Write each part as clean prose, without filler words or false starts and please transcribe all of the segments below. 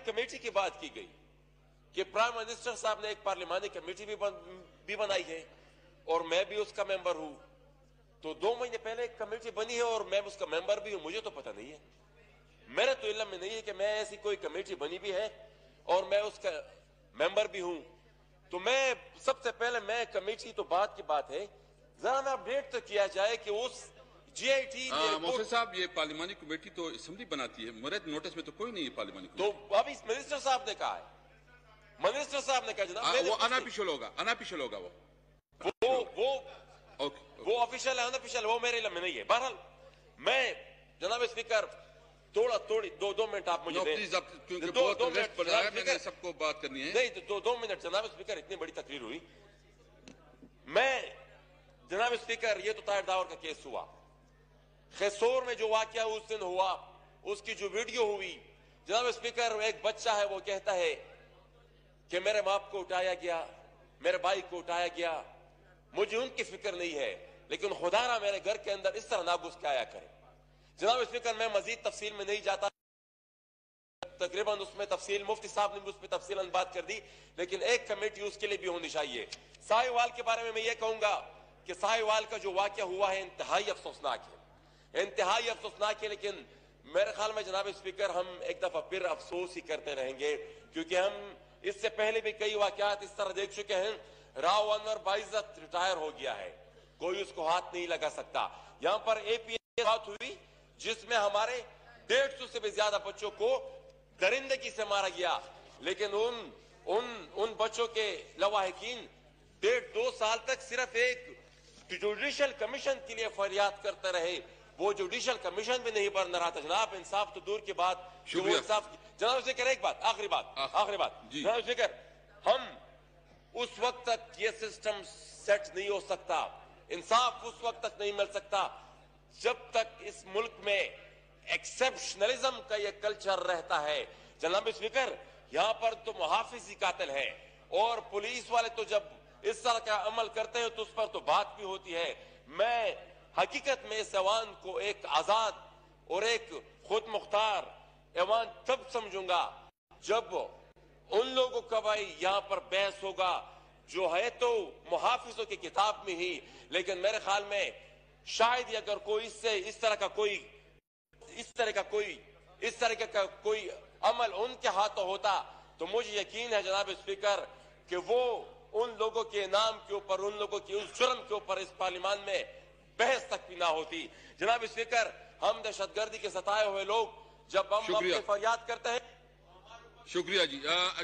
Committee کی بات کی گئی کہ پرائم منسٹر صاحب نے ایک پارلیمانی کمیٹی بھی بنائی ہے اور میں بھی اس کا ممبر ہوں. تو 2 مہینے پہلے ایک کمیٹی بنی ہے اور میں اس کا ممبر بھی ہوں. مجھے تو پتہ نہیں ہے, میرے تو علم میں نہیں ہے کہ میں ایسی کوئی کمیٹی بنی بھی ہے اور میں اس کا ممبر بھی ہوں. تو میں سب سے پہلے میں کمیٹی تو بات کی بات ہے, ذرا میں اپڈیٹ تو کیا جائے کہ اس جی آئی ٹی محسن صاحب یہ پارلیمانی کمیٹی تو اسمبلی بناتی ہے, میرے نوٹس میں تو کوئی نہیں ہے پارلیمانی کمیٹی. تو ابھی منسٹر صاحب نے کہا ہے, منسٹر صاحب نے کہا جناب وہ انافیشل ہوگا وہ آفیشل ہے انافیشل وہ میرے علم میں نہیں ہے. بہرحال میں جناب اسپیکر تھوڑی 2 منٹ آپ مجھے دیں. میں نے سب کو بات کرنی ہے. نہیں 2 منٹ جناب اسپیکر, اتنی بڑی تقریر ہوئی. میں جناب اسپیکر یہ تو طاہر داور کا کیس ہوا, خیسور میں جو واقعہ اس دن ہوا اس کی جو ویڈیو ہوئی جناب اسپیکر, ایک بچہ ہے وہ کہتا ہے کہ میرے باپ کو اٹھایا گیا, میرے بھائی کو اٹھایا گیا, مجھے ان کی فکر نہیں ہے لیکن خدا نہ میرے گھر کے اندر اس طرح نہ گھس کے آیا کرے. جناب اسپیکر میں مزید تفصیل میں نہیں جاتا, تقریباً اس میں تفصیل مفتی صاحب نے بھی اس پہ تفصیل بات کر دی, لیکن ایک کمیٹی اس کے لیے بھی ہونی چاہیے. ساہی وال کے بارے میں یہ کہوں گا کہ ساہی وال کا جو واقعہ ہوا ہے انتہائی افسوسناک ہے, لیکن میرے خیال میں جناب اسپیکر ہم ایک دفعہ پھر افسوس ہی کرتے رہیں گے کیونکہ ہم اس سے پہلے بھی کئی واقعات اس طرح دیکھ چکے ہیں. راؤ انور باعزت ریٹائر ہو گیا ہے, کوئی اس کو ہاتھ نہیں لگا سکتا. یہاں پر اے پی ایس بات ہوئی جس میں ہمارے 150 سے بھی زیادہ بچوں کو درندگی سے مارا گیا, لیکن ان بچوں کے لواحقین 1.5-2 سال تک صرف ایک جوڈیشل کمیشن کے لیے فریاد کرتے رہے. وہ جوڈیشل کمیشن بھی نہیں بن رہا تھا. جناب انصاف تو دور کی بات, جناب اسپیکر ایک بات آخری بات جناب اسپیکر, ہم اس وقت تک یہ سسٹم سیٹ نہیں ہو سکتا, انصاف اس وقت تک نہیں مل سکتا جب تک اس ملک میں ایکسپشنلزم کا یہ کلچر رہتا ہے. جناب اسپیکر یہاں پر تو محافظ ہی قاتل ہے اور پولیس والے تو جب اس طرح کا عمل کرتے ہیں تو اس پر تو بات بھی ہوتی ہے. میں حقیقت میں اس ایوان کو ایک آزاد اور ایک خود مختار ایوان تب سمجھوں گا جب ان لوگوں کا بھائی یہاں پر بحث ہوگا جو ہے تو محافظوں کی کتاب میں ہی, لیکن میرے خیال میں شاید ہی اگر کوئی اس طرح کا کوئی عمل ان کے ہاتھوں ہوتا تو مجھے یقین ہے جناب اسپیکر کہ وہ ان لوگوں کے نام کے اوپر, ان لوگوں کے اس جرم کے اوپر اس پارلیمان میں بحث تک بھی نہ ہوتی. جناب اسپیکر ہم دہشت گردی کے ستائے ہوئے لوگ جب ہم اپنی فریاد کرتے ہیں. شکریہ جی.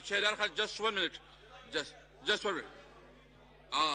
Shahryar Khan just 1 minute.